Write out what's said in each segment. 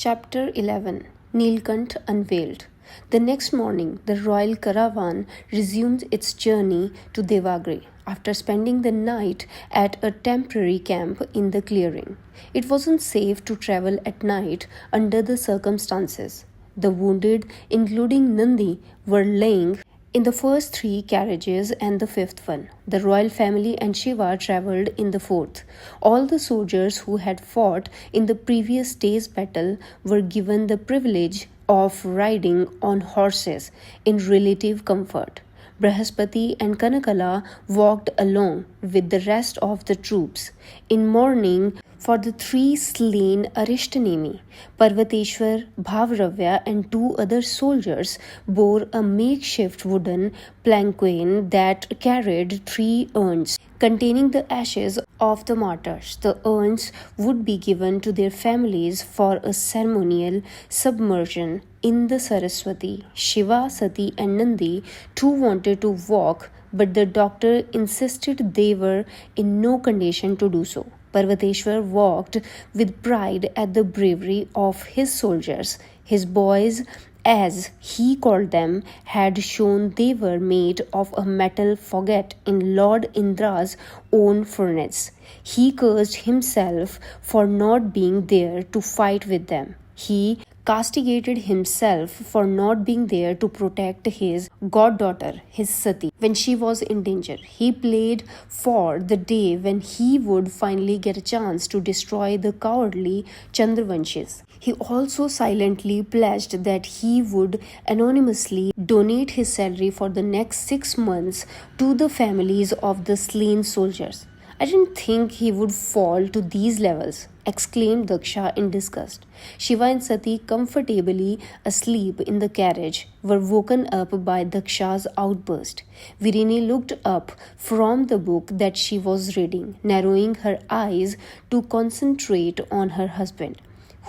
Chapter 11 Neelkant Unveiled. The next morning, the royal caravan resumed its journey to Devagiri after spending the night at a temporary camp in the clearing. It wasn't safe to travel at night under the circumstances. The wounded, including Nandi, were lying in the first three carriages and the fifth one. The royal family and Shiva travelled in the fourth. All the soldiers who had fought in the previous day's battle were given the privilege of riding on horses in relative comfort. Brahaspati and Kanakala walked along with the rest of the troops in mourning for the three slain Arishtanemi. Parvateshwar, Bhavravya, and two other soldiers bore a makeshift wooden palanquin that carried three urns containing the ashes of the martyrs. The urns would be given to their families for a ceremonial submersion in the Saraswati. Shiva, Sati, and Nandi too wanted to walk, but the doctor insisted they were in no condition to do so. Parvateshwar walked with pride at the bravery of his soldiers. His boys, as he called them, had shown they were made of a metal forget in Lord Indra's own furnace. He cursed himself for not being there to fight with them. He castigated himself for not being there to protect his goddaughter, his Sati, when she was in danger. He played for the day when he would finally get a chance to destroy the cowardly Chandravanshis. He also silently pledged that he would anonymously donate his salary for the next 6 months to the families of the slain soldiers. I didn't think he would fall to these levels, exclaimed Daksha in disgust. Shiva and Sati, comfortably asleep in the carriage, were woken up by Daksha's outburst. Virini looked up from the book that she was reading, narrowing her eyes to concentrate on her husband.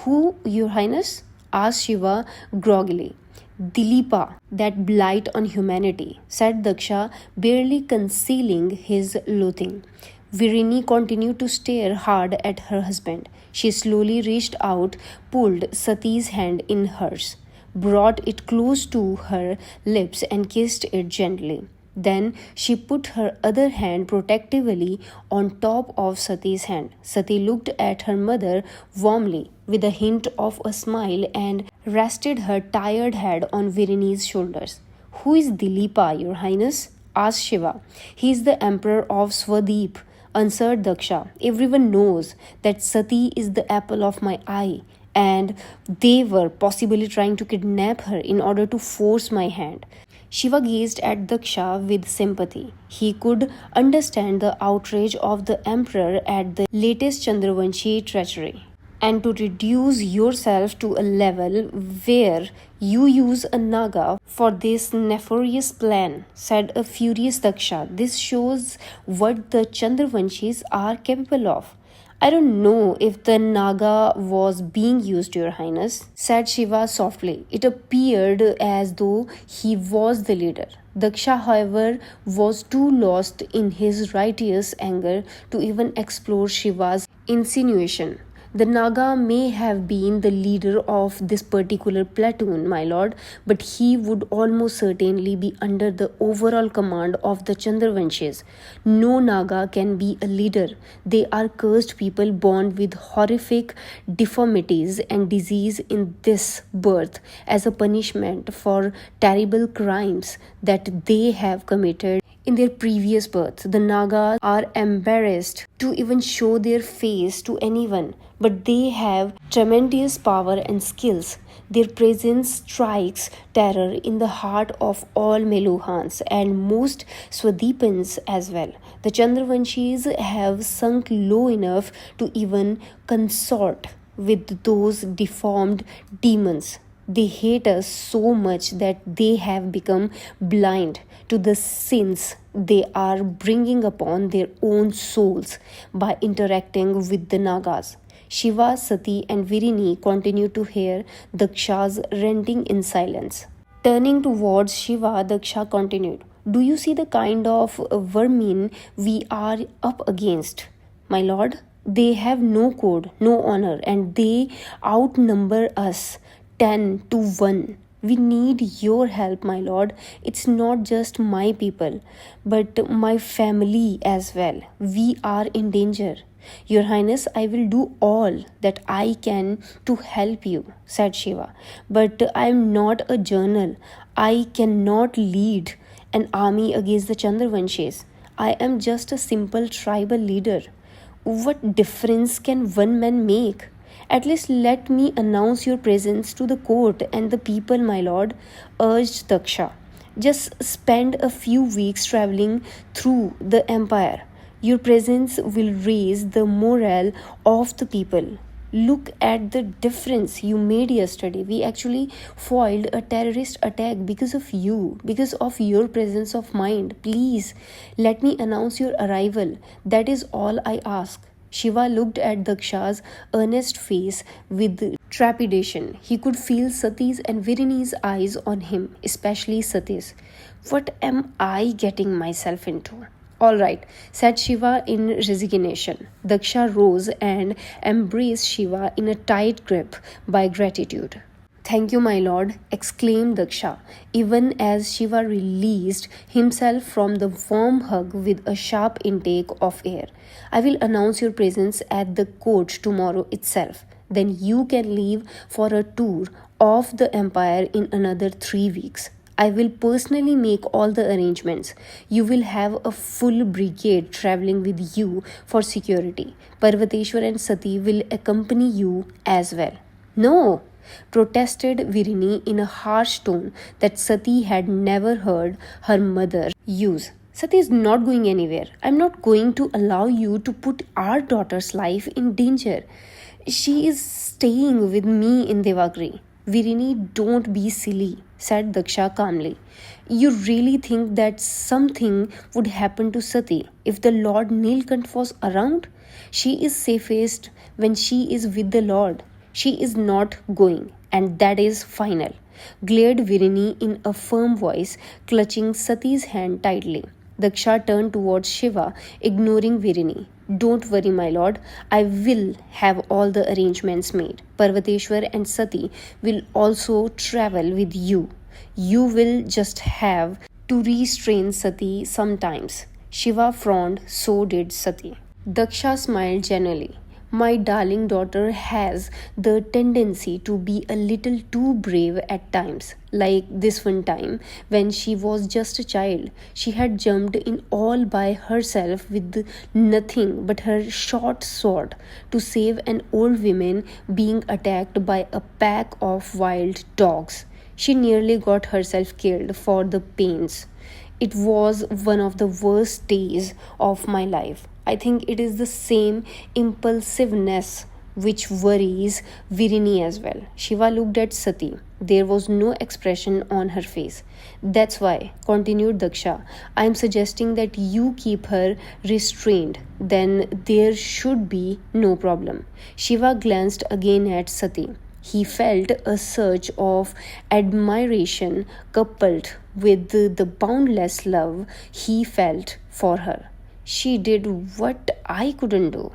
"Who, Your Highness?" asked Shiva groggily. "Dilipa, that blight on humanity," said Daksha, barely concealing his loathing. Virini continued to stare hard at her husband. She slowly reached out, pulled Sati's hand in hers, brought it close to her lips and kissed it gently. Then she put her other hand protectively on top of Sati's hand. Sati looked at her mother warmly, with a hint of a smile, and rested her tired head on Virini's shoulders. "Who is Dilipa, Your Highness?" asked Shiva. "He is the emperor of Swadeep," answered Daksha. "Everyone knows that Sati is the apple of my eye, and they were possibly trying to kidnap her in order to force my hand." Shiva gazed at Daksha with sympathy. He could understand the outrage of the emperor at the latest Chandravanshi treachery. "And to reduce yourself to a level where you use a naga for this nefarious plan," said a furious Daksha. "This shows what the Chandravanshis are capable of." "I don't know if the naga was being used, Your Highness," said Shiva softly. It appeared as though he was the leader. Daksha, however, was too lost in his righteous anger to even explore Shiva's insinuation. "The Naga may have been the leader of this particular platoon, my lord, but he would almost certainly be under the overall command of the Chandravanshis. No Naga can be a leader. They are cursed people born with horrific deformities and disease in this birth as a punishment for terrible crimes that they have committed in their previous birth. The Nagas are embarrassed to even show their face to anyone, but they have tremendous power and skills. Their presence strikes terror in the heart of all Meluhans and most Swadipans as well. The Chandravanshis have sunk low enough to even consort with those deformed demons. They hate us so much that they have become blind to the sins they are bringing upon their own souls by interacting with the Nagas." Shiva, Sati, and Virini continued to hear Daksha's ranting in silence. Turning towards Shiva, Daksha continued, "Do you see the kind of vermin we are up against, my lord? They have no code, no honor, and they outnumber us 10 to 1. We need your help, my lord. It's not just my people, but my family as well. We are in danger. Your Highness, I will do all that I can to help you, said Shiva. But I am not a journal. I cannot lead an army against the Chandravanshis. I am just a simple tribal leader. What difference can one man make? At least let me announce your presence to the court and the people, my lord, urged Daksha. Just spend a few weeks traveling through the empire. Your presence will raise the morale of the people. Look at the difference you made yesterday. We actually foiled a terrorist attack because of you, because of your presence of mind. Please let me announce your arrival. That is all I ask. Shiva looked at Daksha's earnest face with trepidation. He could feel Sati's and Virini's eyes on him, especially Sati's. What am I getting myself into? All right, said Shiva in resignation. Daksha rose and embraced Shiva in a tight grip by gratitude. Thank you, my lord, exclaimed Daksha, even as Shiva released himself from the warm hug with a sharp intake of air. I will announce your presence at the court tomorrow itself. Then you can leave for a tour of the empire in another 3 weeks. I will personally make all the arrangements. You will have a full brigade traveling with you for security. Parvateshwar and Sati will accompany you as well. No, protested Virini in a harsh tone that Sati had never heard her mother use. Sati is not going anywhere. I'm not going to allow you to put our daughter's life in danger. She is staying with me in Devagri. Virini, don't be silly, said Daksha calmly. You really think that something would happen to Sati if the Lord Nilkant was around? She is safest when she is with the Lord. She is not going, and that is final, glared Virini in a firm voice, clutching Sati's hand tightly. Daksha turned towards Shiva, ignoring Virini. Don't worry, my lord. I will have all the arrangements made. Parvateshwar and Sati will also travel with you. You will just have to restrain Sati sometimes. Shiva frowned, so did Sati. Daksha smiled genially. My darling daughter has the tendency to be a little too brave at times. Like this one time when she was just a child. She had jumped in all by herself with nothing but her short sword to save an old woman being attacked by a pack of wild dogs. She nearly got herself killed for the pains. It was one of the worst days of my life. I think it is the same impulsiveness which worries Virini as well. Shiva looked at Sati. There was no expression on her face. That's why, continued Daksha, I am suggesting that you keep her restrained. Then there should be no problem. Shiva glanced again at Sati. He felt a surge of admiration coupled with the boundless love he felt for her. She did what I couldn't do.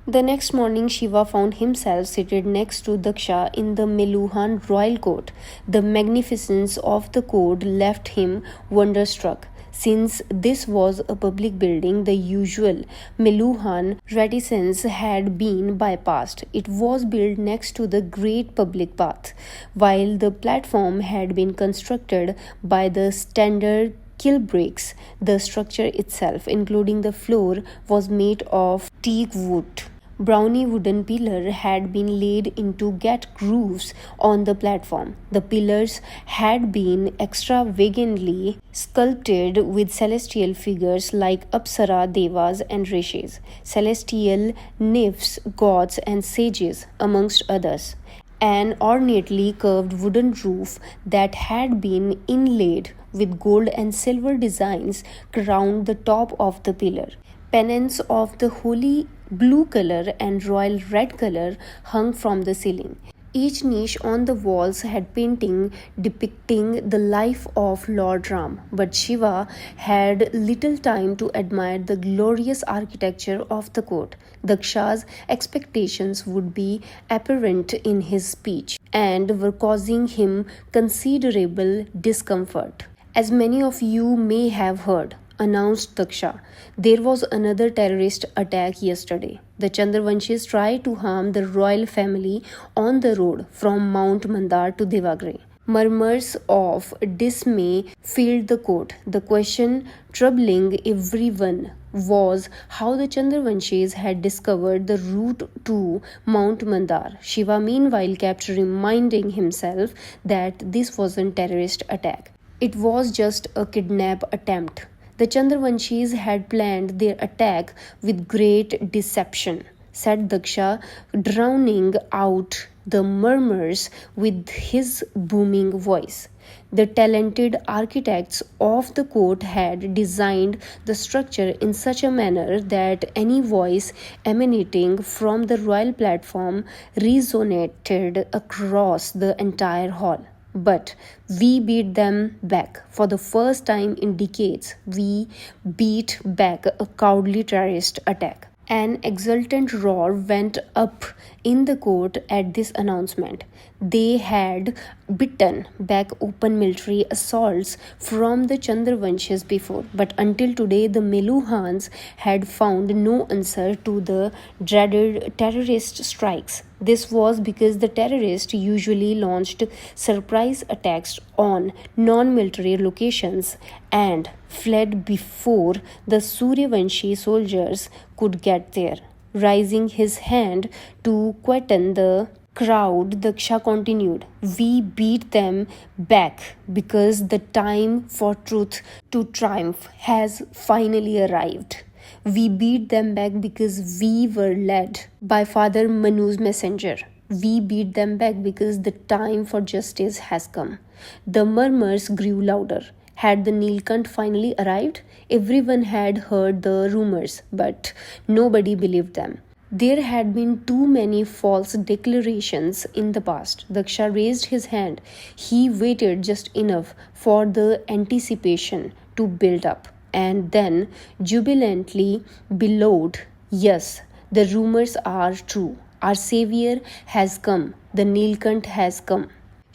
The next morning, Shiva found himself seated next to Daksha in the Meluhan royal court. The magnificence of the court left him wonderstruck. Since this was a public building, the usual Meluhan reticence had been bypassed. It was built next to the great public path, while the platform had been constructed by the standard kill bricks. The structure itself, including the floor, was made of teak wood. Brownie wooden pillar had been laid in to get grooves on the platform. The pillars had been extravagantly sculpted with celestial figures like Apsara, Devas and Rishis, celestial nymphs, gods and sages, amongst others. An ornately curved wooden roof that had been inlaid with gold and silver designs crowned the top of the pillar. Pennants of the holy blue color and royal red color hung from the ceiling. Each niche on the walls had painting depicting the life of Lord Ram, but Shiva had little time to admire the glorious architecture of the court. Daksha's expectations would be apparent in his speech and were causing him considerable discomfort. As many of you may have heard, announced Daksha, there was another terrorist attack yesterday. The Chandravanshis tried to harm the royal family on the road from Mount Mandar to Devagre. Murmurs of dismay filled the court. The question troubling everyone was how the Chandravanshis had discovered the route to Mount Mandar. Shiva meanwhile kept reminding himself that this wasn't a terrorist attack. It was just a kidnap attempt. The Chandravanshis had planned their attack with great deception, said Daksha, drowning out the murmurs with his booming voice. The talented architects of the court had designed the structure in such a manner that any voice emanating from the royal platform resonated across the entire hall. But we beat them back. For the first time in decades, we beat back a cowardly terrorist attack. An exultant roar went up in the court at this announcement. They had beaten back open military assaults from the Chandravanshis before, but until today the Meluhans had found no answer to the dreaded terrorist strikes. This was because the terrorists usually launched surprise attacks on non-military locations and fled before the Suryavanshi soldiers could get there. Raising his hand to quieten the crowd, Daksha continued, "We beat them back because the time for truth to triumph has finally arrived. We beat them back because we were led by Father Manu's messenger. We beat them back because the time for justice has come." The murmurs grew louder. Had the Nilkant finally arrived? Everyone had heard the rumors, but nobody believed them. There had been too many false declarations in the past. Daksha raised his hand. He waited just enough for the anticipation to build up, and then jubilantly bellowed, "Yes, the rumors are true. Our savior has come. The Nilkant has come."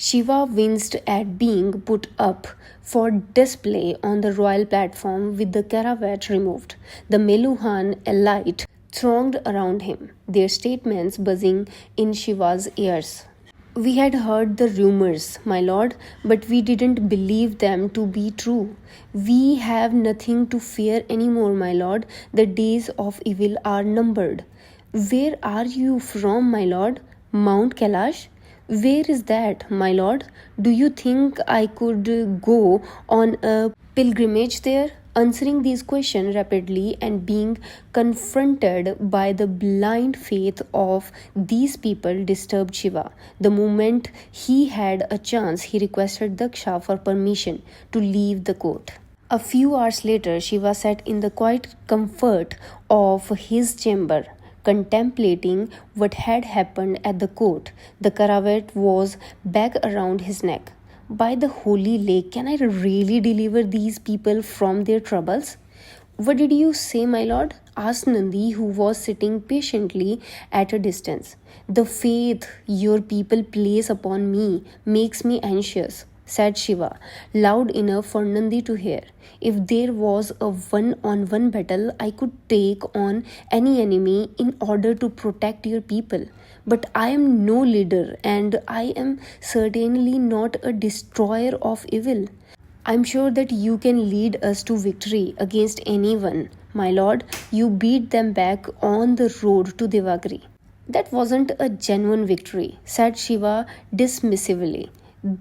Shiva winced at being put up for display on the royal platform with the cravat removed. The Meluhan elite thronged around him, their statements buzzing in Shiva's ears. "We had heard the rumors, my lord, but we didn't believe them to be true. We have nothing to fear anymore, my lord. The days of evil are numbered." "Where are you from, my lord?" "Mount Kailash." "Where is that, my lord? Do you think I could go on a pilgrimage there?" Answering these questions rapidly and being confronted by the blind faith of these people disturbed Shiva. The moment he had a chance, he requested Daksha for permission to leave the court. A few hours later, Shiva sat in the quiet comfort of his chamber, contemplating what had happened at the court. The cravat was back around his neck. "By the holy lake, can I really deliver these people from their troubles?" "What did you say, my lord?" asked Nandi, who was sitting patiently at a distance. "The faith your people place upon me makes me anxious," said Shiva, loud enough for Nandi to hear. "If there was a one-on-one battle, I could take on any enemy in order to protect your people. But I am no leader, and I am certainly not a destroyer of evil. I'm sure that you can lead us to victory against anyone. My lord, you beat them back on the road to Devagri." "That wasn't a genuine victory," said Shiva dismissively.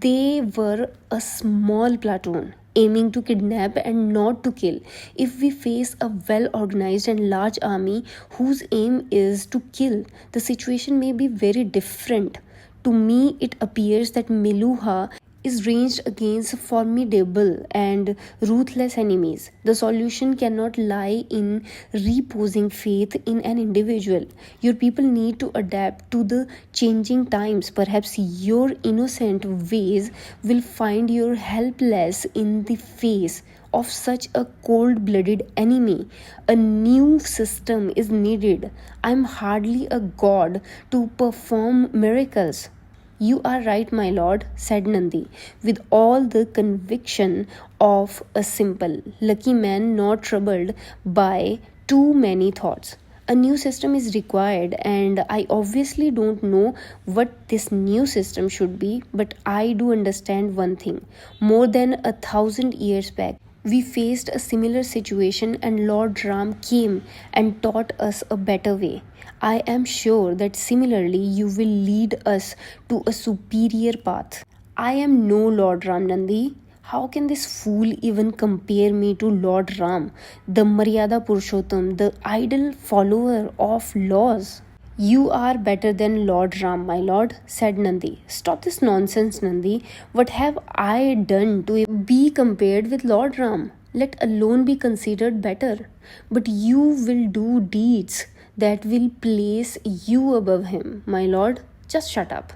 "They were a small platoon, aiming to kidnap and not to kill. If we face a well-organized and large army whose aim is to kill, the situation may be very different. To me, it appears that Meluha is ranged against formidable and ruthless enemies. The solution cannot lie in reposing faith in an individual. Your people need to adapt to the changing times. Perhaps your innocent ways will find you helpless in the face of such a cold blooded enemy. A new system is needed. I'm hardly a god to perform miracles. You are right, my lord, said Nandi, with all the conviction of a simple, lucky man not troubled by too many thoughts. A new system is required, and I obviously don't know what this new system should be, but I do understand one thing. More than 1,000 years back, we faced a similar situation, and Lord Ram came and taught us a better way. I am sure that similarly you will lead us to a superior path. I am no Lord Ram, Nandi. How can this fool even compare me to Lord Ram, the Maryada Purushottam, the idle follower of laws? You are better than Lord Ram, my lord, said Nandi. Stop this nonsense, Nandi. What have I done to be compared with Lord Ram? Let alone be considered better. But you will do deeds that will place you above him, my lord. Just shut up.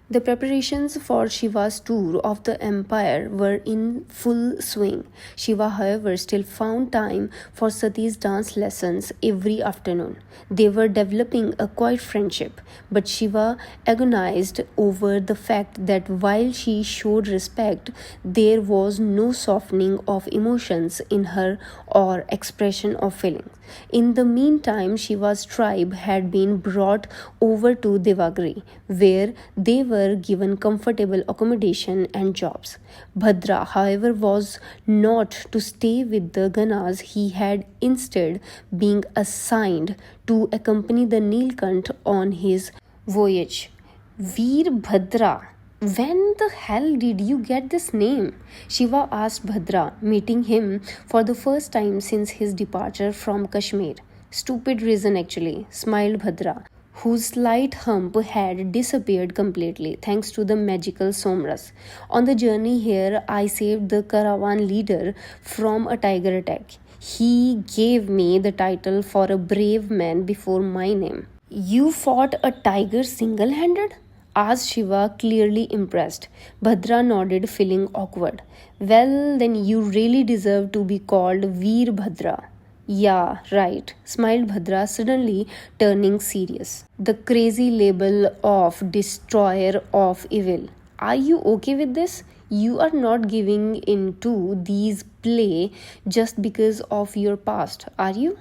The preparations for Shiva's tour of the empire were in full swing. Shiva, however, still found time for Sati's dance lessons every afternoon. They were developing a quiet friendship, but Shiva agonized over the fact that while she showed respect, there was no softening of emotions in her or expression of feelings. In the meantime, Shiva's tribe had been brought over to Devagiri, where they were given comfortable accommodation and jobs. Bhadra, however, was not to stay with the Ganas. He had instead been assigned to accompany the Nilkant on his voyage. Veerbhadra. When the hell did you get this name? Shiva asked Bhadra, meeting him for the first time since his departure from Kashmir. Stupid reason, actually, smiled Bhadra, whose slight hump had disappeared completely thanks to the magical Somras. On the journey here, I saved the caravan leader from a tiger attack. He gave me the title for a brave man before my name. You fought a tiger single-handed? Asked Shiva, clearly impressed. Bhadra nodded, feeling awkward. Well, then you really deserve to be called Veerbhadra. Yeah, right, smiled Bhadra, suddenly turning serious. The crazy label of destroyer of evil. Are you okay with this? You are not giving into these play just because of your past, are you?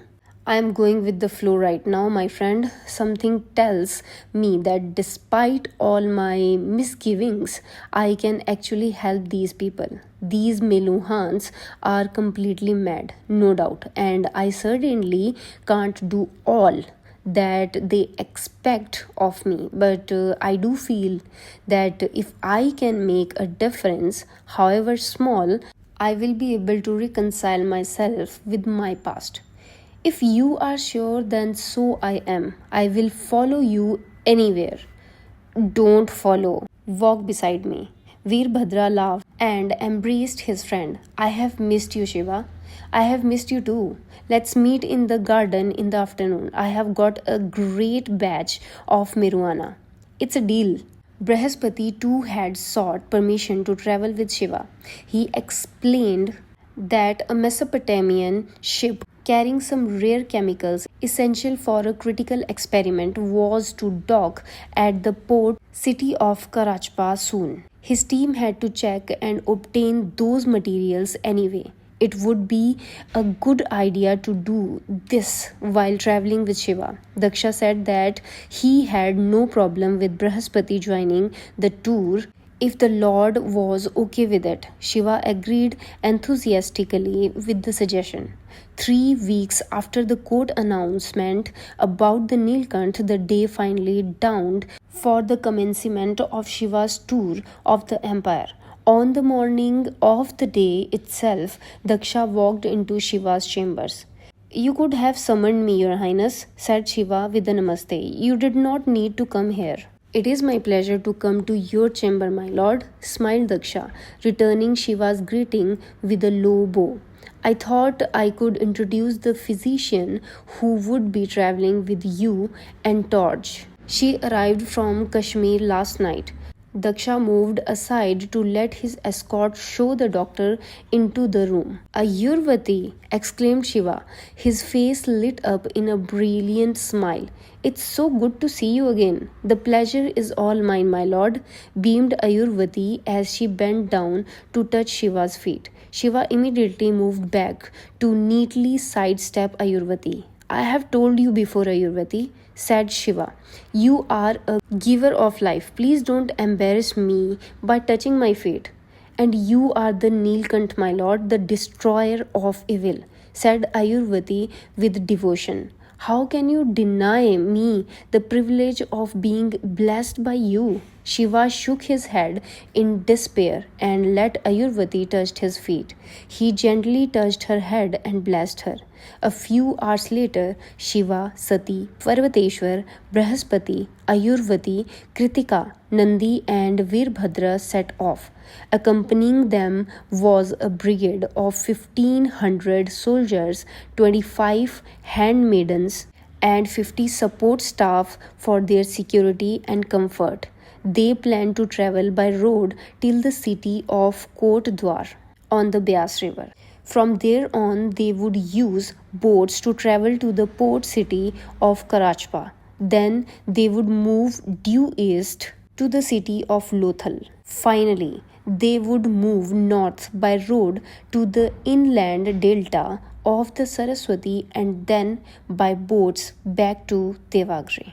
I am going with the flow right now, my friend. Something tells me that despite all my misgivings, I can actually help these people. These Meluhans are completely mad, no doubt, and I certainly can't do all that they expect of me, but I do feel that if I can make a difference, however small, I will be able to reconcile myself with my past. If you are sure, then so I am. I will follow you anywhere. Don't follow. Walk beside me. Veerbhadra laughed and embraced his friend. I have missed you, Shiva. I have missed you too. Let's meet in the garden in the afternoon. I have got a great batch of marijuana. It's a deal. Brihaspati too had sought permission to travel with Shiva. He explained that a Mesopotamian ship carrying some rare chemicals essential for a critical experiment was to dock at the port city of Karachpa soon. His team had to check and obtain those materials anyway. It would be a good idea to do this while traveling with Shiva. Daksha said that he had no problem with Brihaspati joining the tour if the Lord was okay with it. Shiva agreed enthusiastically with the suggestion. 3 weeks after the court announcement about the Nilkant, the day finally dawned for the commencement of Shiva's tour of the empire. On the morning of the day itself, Daksha walked into Shiva's chambers. You could have summoned me, Your Highness, said Shiva with a namaste. You did not need to come here. It is my pleasure to come to your chamber, my lord, smiled Daksha, returning Shiva's greeting with a low bow. I thought I could introduce the physician who would be traveling with you and Torj. She arrived from Kashmir last night. Daksha moved aside to let his escort show the doctor into the room. Ayurvati, exclaimed Shiva, his face lit up in a brilliant smile. It's so good to see you again. The pleasure is all mine, my lord, beamed Ayurvati as she bent down to touch Shiva's feet. Shiva immediately moved back to neatly sidestep Ayurvati. I have told you before, Ayurvati, said Shiva. You are a giver of life. Please don't embarrass me by touching my feet. And you are the Neelkant, my lord, the destroyer of evil, said Ayurvati with devotion. How can you deny me the privilege of being blessed by you? Shiva shook his head in despair and let Ayurvati touch his feet. He gently touched her head and blessed her. A few hours later, Shiva, Sati, Parvateshwar, Brahaspati, Ayurvati, Kritika, Nandi, and Virbhadra set off. Accompanying them was a brigade of 1,500 soldiers, 25 handmaidens, and 50 support staff for their security and comfort. They planned to travel by road till the city of Kotdwar on the Beas River. From there on, they would use boats to travel to the port city of Karachpa. Then they would move due east to the city of Lothal. Finally, they would move north by road to the inland delta of the Saraswati and then by boats back to Devagri.